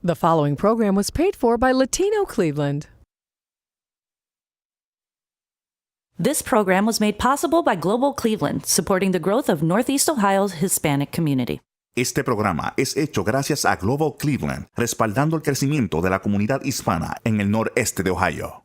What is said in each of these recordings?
The following program was paid for by Latino Cleveland. This program was made possible by Global Cleveland, supporting the growth of Northeast Ohio's Hispanic community. Este programa es hecho gracias a Global Cleveland, respaldando el crecimiento de la comunidad hispana en el noreste de Ohio.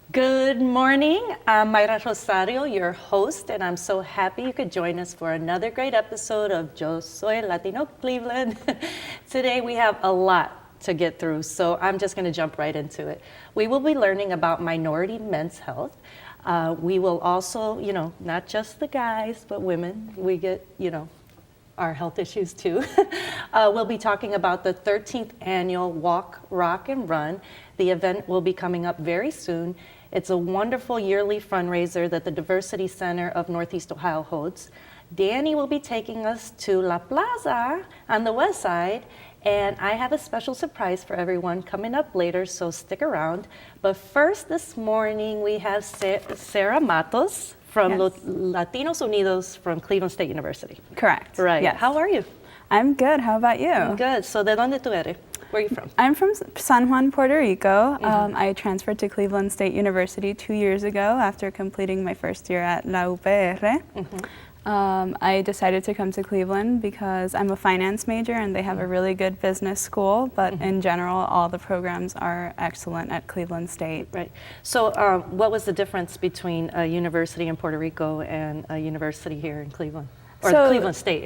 Good morning, I'm Myra Rosario, your host, and I'm so happy you could join us for another great episode of Yo Soy Latino Cleveland. Today we have a lot to get through, so I'm just going to jump right into it. We will be learning about minority men's health. We will also, not just the guys, but women, we get, our health issues too. We'll be talking about the 13th annual Walk, Rock, and Run. The event will be coming up very soon. It's a wonderful yearly fundraiser that the Diversity Center of Northeast Ohio holds. Danny will be taking us to La Plaza on the west side, and I have a special surprise for everyone coming up later, so stick around. But first this morning, we have Sarah Mateos from Latinos Unidos from Cleveland State University. Correct. Right. Yes. How are you? I'm good. How about you? Good. So, ¿de dónde tú eres? Where are you from? I'm from San Juan, Puerto Rico. I transferred to Cleveland State University 2 years ago after completing my first year at La UPR. I decided to come to Cleveland because I'm a finance major and they have a really good business school, but in general, all the programs are excellent at Cleveland State. Right. So what was the difference between a university in Puerto Rico and a university here in Cleveland? Or Cleveland State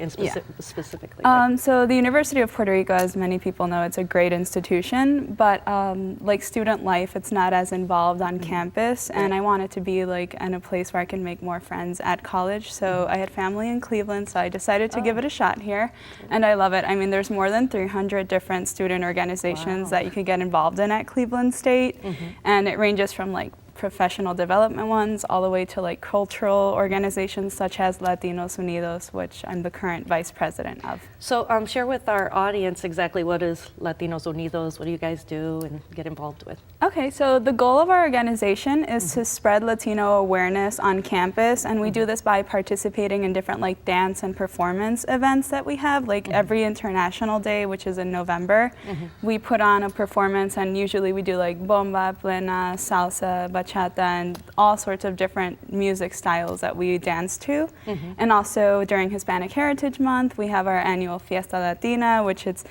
specifically. Right? So the University of Puerto Rico, as many people know, it's a great institution, but like student life, it's not as involved on campus, and I wanted to be like in a place where I can make more friends at college. So I had family in Cleveland, so I decided to give it a shot here, and I love it. I mean, there's more than 300 different student organizations that you could get involved in at Cleveland State, and it ranges from like professional development ones all the way to like cultural organizations such as Latinos Unidos, which I'm the current vice president of. So share with our audience exactly what is Latinos Unidos, what do you guys do and get involved with? Okay, so the goal of our organization is to spread Latino awareness on campus, and we do this by participating in different like dance and performance events that we have, like every International Day, which is in November. We put on a performance, and usually we do like bomba, plena, salsa, bachata, and all sorts of different music styles that we dance to. And also during Hispanic Heritage Month, we have our annual Fiesta Latina, which is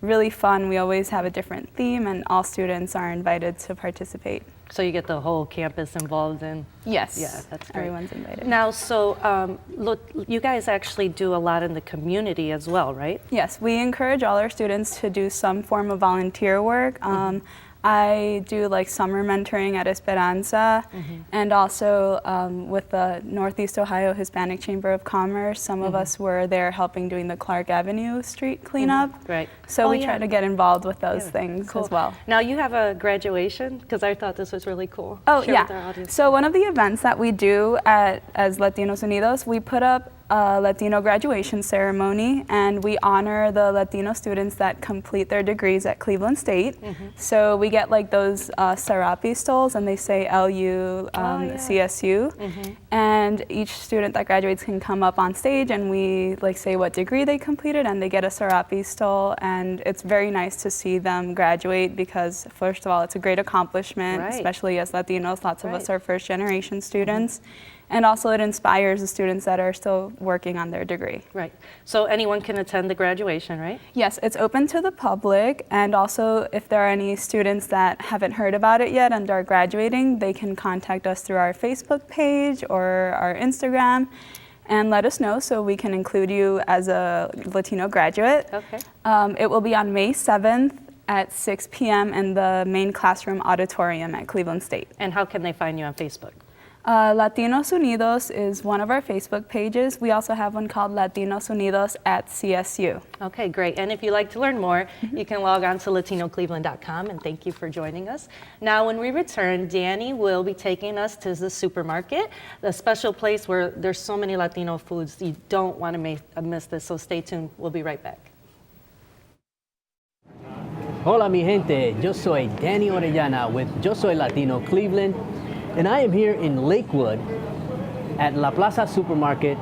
really fun. We always have a different theme, and all students are invited to participate. So you get the whole campus involved in? Yes. Yeah, that's great. Everyone's invited. Now, so look, you guys actually do a lot in the community as well, right? Yes, we encourage all our students to do some form of volunteer work. I do like summer mentoring at Esperanza, and also with the Northeast Ohio Hispanic Chamber of Commerce, some of us were there helping doing the Clark Avenue street cleanup. Right. So we try to get involved with those things as well. Now you have a graduation, because I thought this was really cool. Oh, Share with our audience. So one of the events that we do as Latinos Unidos, we put up a Latino graduation ceremony, and we honor the Latino students that complete their degrees at Cleveland State. So we get like those serape stoles, and they say LU CSU, and each student that graduates can come up on stage, and we like say what degree they completed, and they get a serape stole, and it's very nice to see them graduate because first of all, it's a great accomplishment, especially as Latinos. Lots of us are first generation students. And also it inspires the students that are still working on their degree. Right. So anyone can attend the graduation, right? Yes, it's open to the public, and also if there are any students that haven't heard about it yet and are graduating, they can contact us through our Facebook page or our Instagram and let us know so we can include you as a Latino graduate. Okay. It will be on May 7th at 6 p.m. in the main classroom auditorium at Cleveland State. And how can they find you on Facebook? Latinos Unidos is one of our Facebook pages. We also have one called Latinos Unidos at CSU. Okay, great. And if you'd like to learn more, you can log on to LatinoCleveland.com, and thank you for joining us. Now, when we return, Danny will be taking us to the supermarket, the special place where there's so many Latino foods. You don't want to miss this, so stay tuned. We'll be right back. Hola mi gente, yo soy Danny Orellana with Yo Soy Latino Cleveland, and I am here in Lakewood at La Plaza Supermarket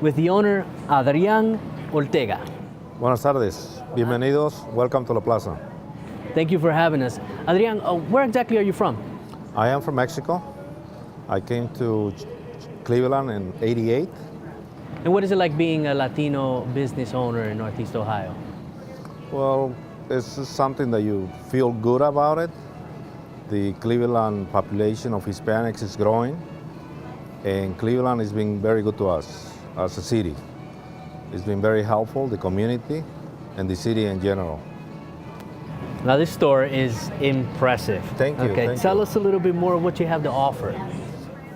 with the owner Adrián Ortega. Buenas tardes, bienvenidos, welcome to La Plaza. Thank you for having us. Adrián, where exactly are you from? I am from Mexico. I came to Cleveland in '88. And what is it like being a Latino business owner in Northeast Ohio? Well, it's just something that you feel good about it. The Cleveland population of Hispanics is growing, and Cleveland is being very good to us as a city. It's been very helpful, the community and the city in general. Now this store is impressive. Thank you. Okay, tell us a little bit more of what you have to offer.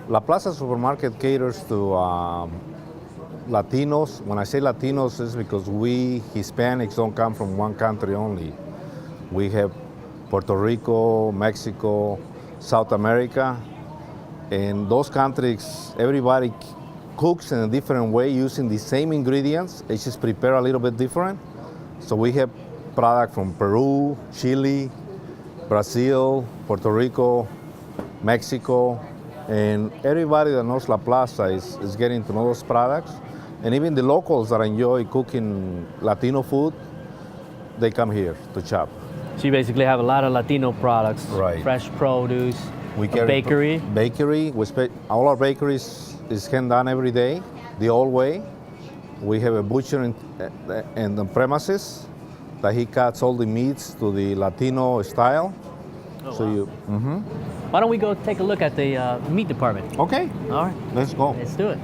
La Plaza Supermarket caters to Latinos. When I say Latinos, it's because we Hispanics don't come from one country only. We have Puerto Rico, Mexico, South America, and those countries, everybody cooks in a different way using the same ingredients. It's just prepared a little bit different. So we have product from Peru, Chile, Brazil, Puerto Rico, Mexico, and everybody that knows La Plaza is getting to know those products. And even the locals that enjoy cooking Latino food, they come here to shop. So you basically have a lot of Latino products, Right. fresh produce, We a carry bakery. Bakery. All our bakeries is hand done every day, the old way. We have a butcher in the premises that he cuts all the meats to the Latino style. Why don't we go take a look at the meat department? Okay, All right, let's go. let's do it.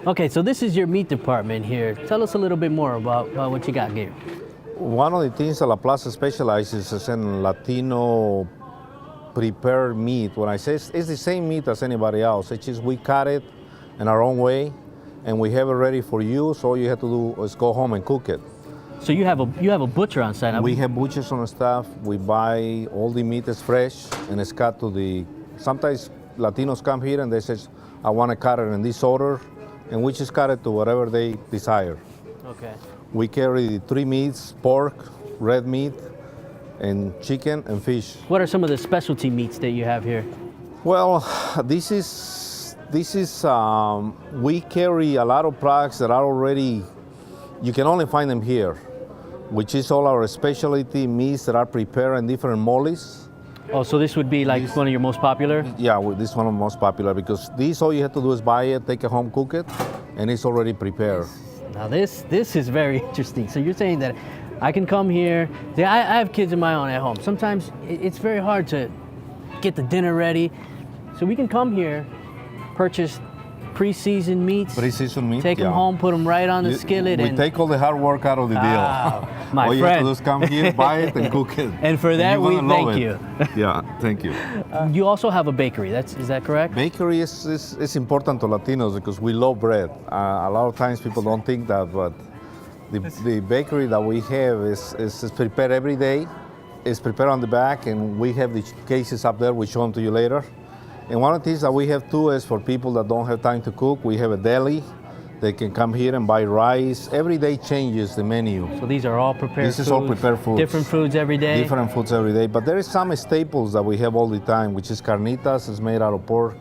Okay, so this is your meat department here. Tell us a little bit more about what you got here. One of the things that La Plaza specializes is in Latino prepared meat. When I say it's the same meat as anybody else, it's just we cut it in our own way and we have it ready for you, so all you have to do is go home and cook it. So you have a butcher on site. We have butchers on staff. We buy all the meat is fresh and it's cut to the. Sometimes Latinos come here and they say, "I want to cut it in this order," and we just cut it to whatever they desire. Okay. We carry the three meats: pork, red meat, and chicken and fish. What are some of the specialty meats that you have here? Well, this is we carry a lot of products that are already. You can only find them here, which is all our specialty meats that are prepared in different moles. Oh, so this would be like one of your most popular? Yeah, well, this is one of the most popular because this all you have to do is buy it, take it home, cook it, and it's already prepared. Now this is very interesting. So you're saying that I can come here. See, I have kids of my own at home. Sometimes it's very hard to get the dinner ready. So we can come here, purchase pre-seasoned meats, Pre-seasoned meat, take them yeah. home, put them right on the skillet, We and take all the hard work out of the deal. my all you have to friend. do is come here, buy it, and cook it. And for that, you're we gonna love thank it. you. Yeah, thank you. You also have a bakery. Is that correct? Bakery is important to Latinos because we love bread. A lot of times people don't think that, but the bakery that we have is prepared every day. It's prepared on the back, and we have the cases up there. We show them to you later. And one of the things that we have too is for people that don't have time to cook, we have a deli. They can come here and buy rice. Every day changes the menu. So these are all prepared This foods. is all prepared foods. Different foods every day. Different foods every day. But there is some staples that we have all the time, which is carnitas, is made out of pork.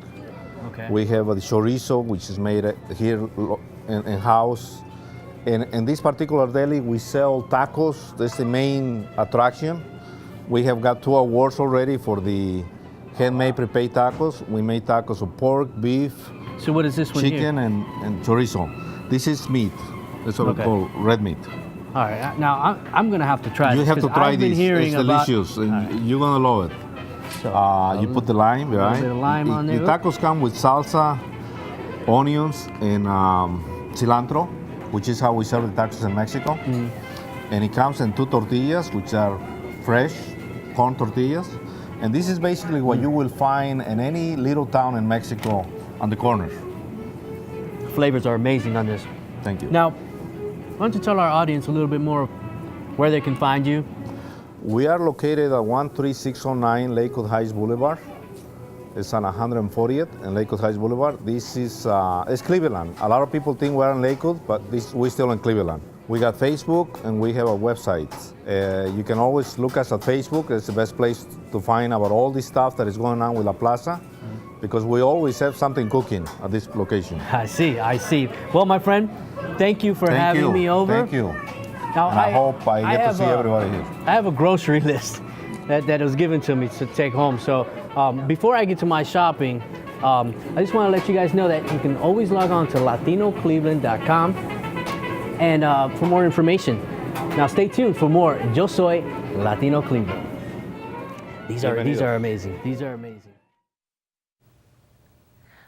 Okay. We have the chorizo, which is made here in-house. In this particular deli, we sell tacos. That's the main attraction. We have got 2 awards already for the handmade prepared tacos. We made tacos of pork, beef, So what is this one chicken, here? and chorizo. This is meat. That's what Okay. we call red meat. All right. Now I'm gonna have to try You this. have to 'cause try I've been this. hearing It's about- delicious, and All right. you're gonna love it. So, You put the lime, right? bit of lime on there. The tacos come with salsa, onions, and cilantro, which is how we serve the tacos in Mexico. And it comes in 2 tortillas, which are fresh corn tortillas. And this is basically what you will find in any little town in Mexico on the corners. Flavors are amazing on this. Thank you. Now, why don't you tell our audience a little bit more of where they can find you? We are located at 13609 Lakewood Heights Boulevard. It's on 140th and Lakewood Heights Boulevard. This is it's Cleveland. A lot of people think we're in Lakewood, but we're still in Cleveland. We got Facebook and we have a website. You can always look us at Facebook. It's the best place to find about all this stuff that is going on with La Plaza, because we always have something cooking at this location. I see. Well, my friend, thank you for having me over. Thank you. Now, And I hope I get to see everybody here. I have a grocery list that was given to me to take home. So before I get to my shopping, I just want to let you guys know that you can always log on to LatinoCleveland.com and for more information. Now stay tuned for more Yo Soy Latino Cleveland. These are amazing. These are amazing.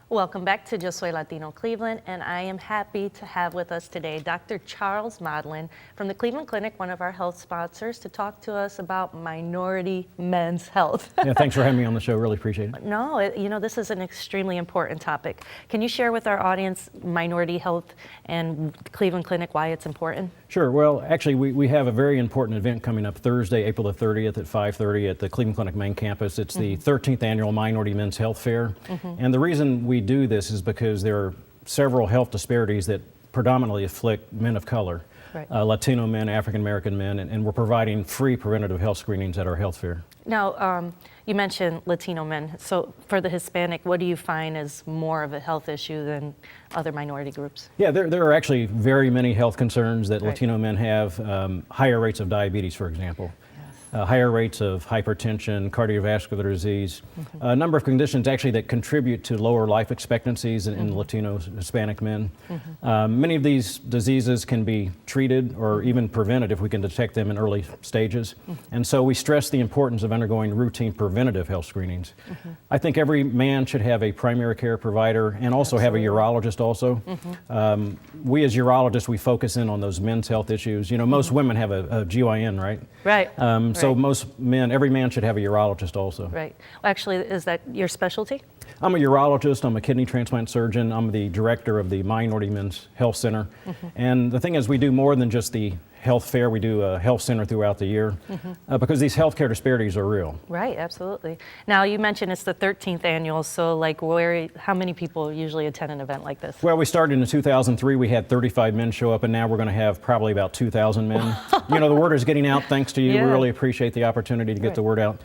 Welcome back to Yo Soy Latino Cleveland, and I am happy to have with us today Dr. Charles Modlin from the Cleveland Clinic, one of our health sponsors, to talk to us about minority men's health. Yeah, thanks for having me on the show. Really appreciate it. No, this is an extremely important topic. Can you share with our audience minority health and Cleveland Clinic, why it's important? Sure. Well, actually, we have a very important event coming up Thursday, April the 30th at 5:30 at the Cleveland Clinic main campus. It's the 13th annual Minority Men's Health Fair. And the reason we do this is because there are several health disparities that predominantly afflict men of color, Right. Latino men, African American men, and we're providing free preventative health screenings at our health fair. Now, you mentioned Latino men. So for the Hispanic, what do you find is more of a health issue than other minority groups? Yeah, there are actually very many health concerns that Right. Latino men have, higher rates of diabetes, for example. Higher rates of hypertension, cardiovascular disease, a number of conditions actually that contribute to lower life expectancies in Latino, Hispanic men. Many of these diseases can be treated or even prevented if we can detect them in early stages. And so we stress the importance of undergoing routine preventative health screenings. I think every man should have a primary care provider and also have a urologist also. We as urologists, we focus in on those men's health issues. You know, most women have a GYN, right? Right. So most men, every man should have a urologist also. Right. Well, actually, is that your specialty? I'm a urologist, I'm a kidney transplant surgeon, I'm the director of the Minority Men's Health Center. And the thing is, we do more than just the health fair, we do a health center throughout the year because these healthcare disparities are real. Right, absolutely. Now, you mentioned it's the 13th annual, so how many people usually attend an event like this? Well, we started in 2003, we had 35 men show up, and now we're going to have probably about 2,000 men. You know, the word is getting out thanks to you. Yeah. We really appreciate the opportunity to get the word out.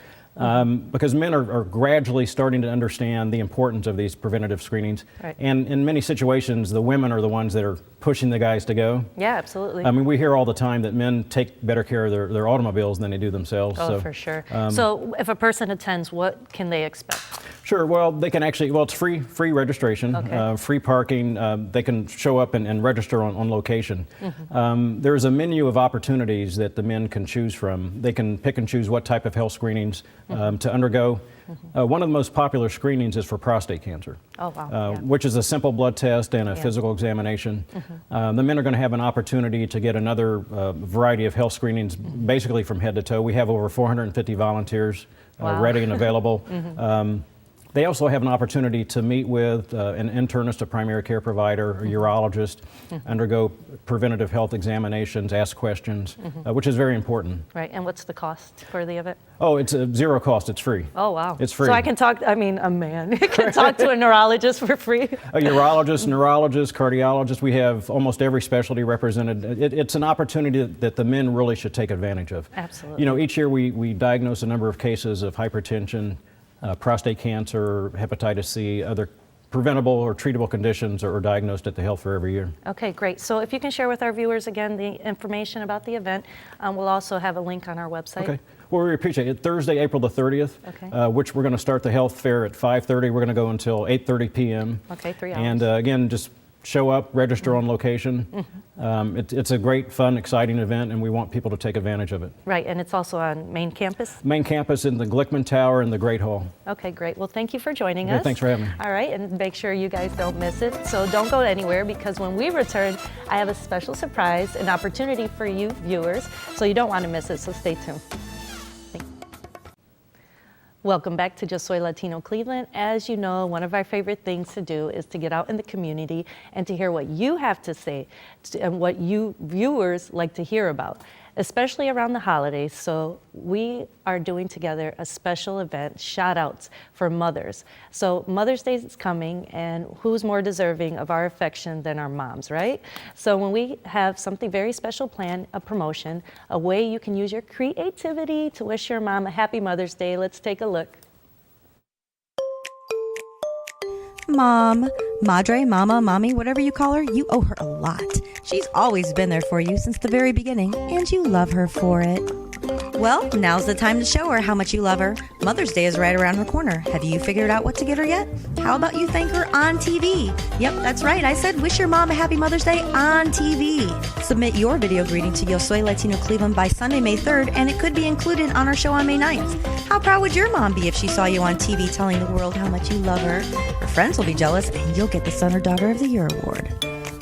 Because men are gradually starting to understand the importance of these preventative screenings. Right. And in many situations, the women are the ones that are pushing the guys to go. Yeah, absolutely. I mean, we hear all the time that men take better care of their automobiles than they do themselves. Oh, so, for sure. So if a person attends, what can they expect? Sure, well, they can actually, it's free registration, Okay. free parking. They can show up and register on location. There's a menu of opportunities that the men can choose from. They can pick and choose what type of health screenings to undergo. One of the most popular screenings is for prostate cancer, Oh, wow. Yeah. which is a simple blood test and a physical examination. The men are going to have an opportunity to get another variety of health screenings, basically from head to toe. We have over 450 volunteers Wow. ready and available. They also have an opportunity to meet with an internist, a primary care provider, a urologist, undergo preventative health examinations, ask questions, which is very important. Right, and what's the cost for the event? Oh, it's zero cost, it's free. Oh, wow. It's free. So I can talk, a man can talk to a neurologist for free? A urologist, neurologist, cardiologist, we have almost every specialty represented. It's an opportunity that the men really should take advantage of. Absolutely. You know, each year we diagnose a number of cases of hypertension, prostate cancer, hepatitis C, other preventable or treatable conditions are diagnosed at the health fair every year. Okay, great. So if you can share with our viewers again the information about the event, we'll also have a link on our website. Okay. Well, we appreciate it. Thursday, April the 30th, Okay. which we're going to start the health fair at 5:30. We're going to go until 8:30 p.m. Okay, 3 hours. And again, just show up, register on location. It's a great, fun, exciting event, and we want people to take advantage of it. Right, and it's also on main campus? Main campus in the Glickman Tower in the Great Hall. Okay, great. Well, thank you for joining Yeah, us. thanks for having me. All right, and make sure you guys don't miss it. So don't go anywhere, because when we return, I have a special surprise, an opportunity for you viewers. So you don't want to miss it, so stay tuned. Welcome back to Yo Soy Latino Cleveland. As you know, one of our favorite things to do is to get out in the community and to hear what you have to say and what you viewers like to hear about, especially around the holidays. So we are doing together a special event, shout outs for mothers. So Mother's Day is coming, and who's more deserving of our affection than our moms, right? So when we have something very special planned, a promotion, a way you can use your creativity to wish your mom a happy Mother's Day, let's take a look. Mom, madre, mama, mommy, whatever you call her, you owe her a lot. She's always been there for you since the very beginning, and you love her for it. Well, now's the time to show her how much you love her. Mother's Day is right around the corner. Have you figured out what to get her yet? How about you thank her on TV? Yep, that's right. I said wish your mom a happy Mother's Day on TV. Submit your video greeting to Yo Soy Latino Cleveland by Sunday, May 3rd, and it could be included on our show on May 9th. How proud would your mom be if she saw you on TV telling the world how much you love her? Her friends will be jealous, and you'll get the Son or Daughter of the Year award.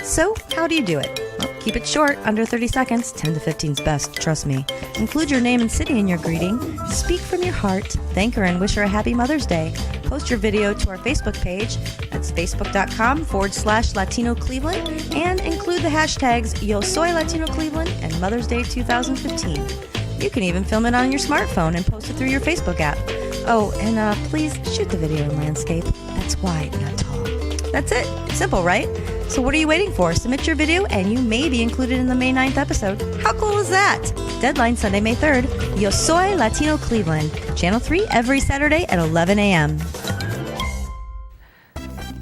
So, how do you do it? Well, keep it short, under 30 seconds. 10 to 15 is best, trust me. Include your name and city in your greeting. Speak from your heart. Thank her and wish her a happy Mother's Day. Post your video to our Facebook page. That's facebook.com/Latino Cleveland, and include the hashtags Yo Soy Latino Cleveland and Mother's Day 2015. You can even film it on your smartphone and post it through your Facebook app. Oh, and please shoot the video in landscape. That's wide, not tall. That's it. Simple, right? So what are you waiting for? Submit your video and you may be included in the May 9th episode. How cool is that? Deadline Sunday, May 3rd. Yo Soy Latino Cleveland. Channel 3 every Saturday at 11 a.m.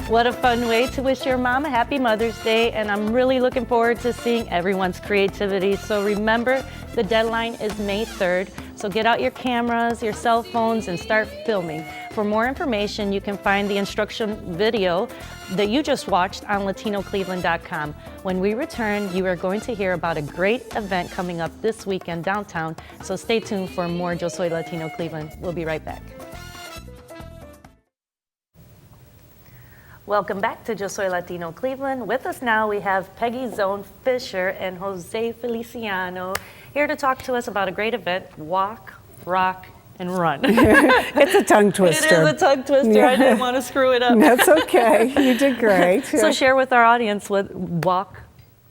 What a fun way to wish your mom a happy Mother's Day, and I'm really looking forward to seeing everyone's creativity. So remember, the deadline is May 3rd, so get out your cameras, your cell phones, and start filming. For more information, you can find the instruction video that you just watched on LatinoCleveland.com. When we return, you are going to hear about a great event coming up this weekend downtown, so stay tuned for more Yo Soy Latino Cleveland. We'll be right back. Welcome back to Yo Soy Latino Cleveland. With us now we have Peggy Zone Fisher and Jose Feliciano here to talk to us about a great event, Walk, Rock, and Run. It's a tongue twister. It is a tongue twister. Yeah. I didn't want to screw it up. That's okay. You did great. So share with our audience what Walk,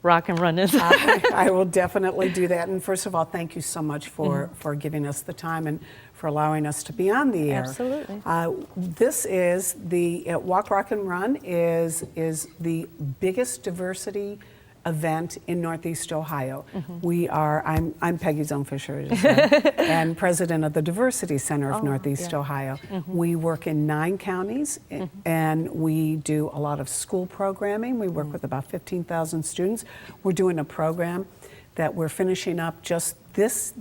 Rock, and Run is. I will definitely do that. And first of all, thank you so much for giving us the time and for allowing us to be on the air. Absolutely. This is the Walk, Rock, and Run is the biggest diversity event in Northeast Ohio. I'm Peggy Zone Fisher and president of the Diversity Center of Northeast Ohio. We work in 9 counties and we do a lot of school programming. We work with about 15,000 students. We're doing a program that we're finishing up just this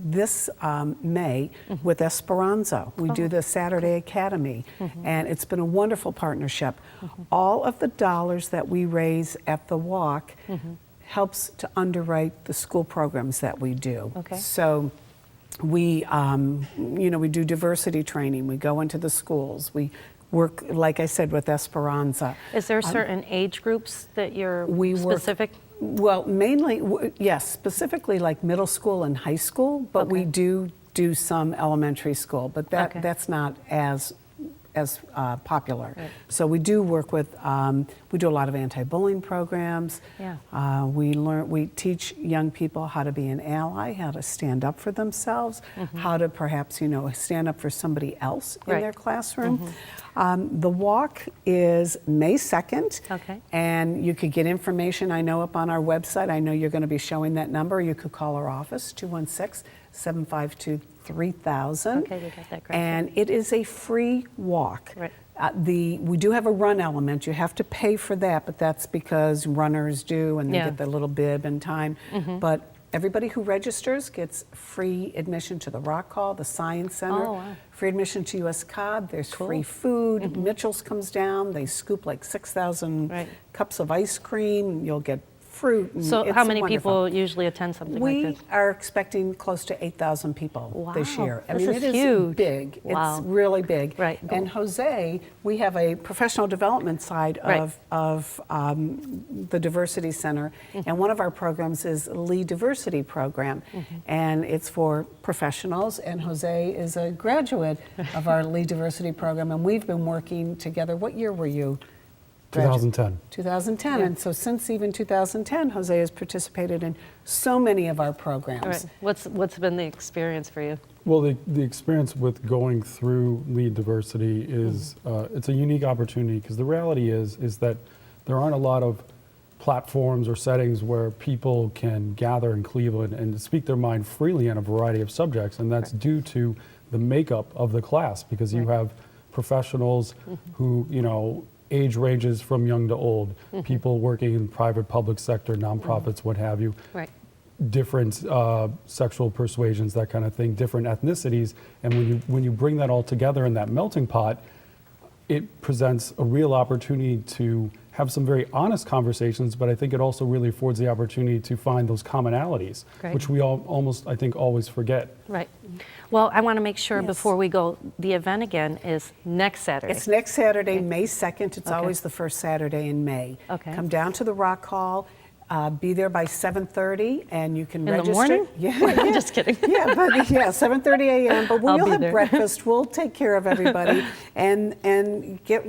May with Esperanza. We do the Saturday Academy, and it's been a wonderful partnership. All of the dollars that we raise at the Walk helps to underwrite the school programs that we do. So we, we do diversity training. We go into the schools. We work, like I said, with Esperanza. Is there certain age groups that you're specific? Well, mainly, yes, specifically like middle school and high school, but we do some elementary school, but that's not as popular. Right. So we do work with, we do a lot of anti-bullying programs. We teach young people how to be an ally, how to stand up for themselves, how to perhaps, stand up for somebody else in their classroom. The walk is May 2nd, and you could get information, I know, up on our website. I know you're going to be showing that number. You could call our office, 216-752-3000. Okay, we got that. Great. And it is a free walk. Right. We do have a run element. You have to pay for that, but that's because runners do, and they get the little bib and time. But everybody who registers gets free admission to the Rock Hall, the Science Center, free admission to US COD. There's free food. Mitchell's comes down. They scoop like 6,000 cups of ice cream. You'll get fruit. And So it's how many wonderful. people usually attend something We like this? are expecting close to 8,000 people this Wow, year. I this mean, is it is huge. big. Wow. It's really big. Right. And Jose, we have a professional development side Right. of the Diversity Center, and one of our programs is Lead Diversity Program, and it's for professionals. And Jose is a graduate of our Lead Diversity Program, and we've been working together. What year were you? 2010. 2010, and so since even 2010, Jose has participated in so many of our programs. All right. What's been the experience for you? Well, the experience with going through Lead Diversity is it's a unique opportunity because the reality is that there aren't a lot of platforms or settings where people can gather in Cleveland and speak their mind freely on a variety of subjects, and that's due to the makeup of the class, because you have professionals who, you know, age ranges from young to old, people working in private, public sector, nonprofits, what have you, Right. different sexual persuasions, that kind of thing, different ethnicities, and when you bring that all together in that melting pot, it presents a real opportunity to have some very honest conversations, but I think it also really affords the opportunity to find those commonalities, Great. which we all almost, I think, always forget. Right. Well, I want to make sure Yes. before we go, the event again is next Saturday. It's next Saturday, May 2nd. It's Okay. always the first Saturday in May. Okay. Come down to the Rock Hall. Be there by 7:30, and you can In the register. morning? Yeah, I'm just kidding. Yeah, but yeah, 7:30 a.m. But I'll we'll be have there. breakfast. We'll take care of everybody, and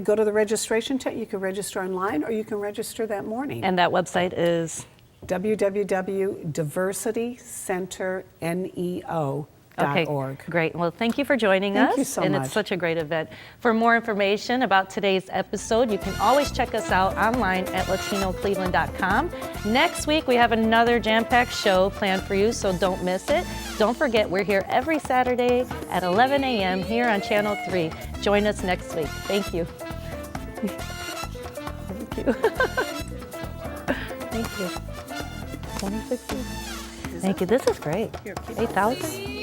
go to the registration tent. You can register online, or you can register that morning. And that website is? www.diversitycenterneo.org. Okay, great. Well, thank you for joining Thank us. you so and much. it's such a great event. For more information about today's episode, you can always check us out online at LatinoCleveland.com. Next week, we have another jam-packed show planned for you, so don't miss it. Don't forget, we're here every Saturday at 11 a.m. here on Channel 3. Join us next week. Thank you. Thank you. Thank you. 2016. Thank you. This is great. 8,000.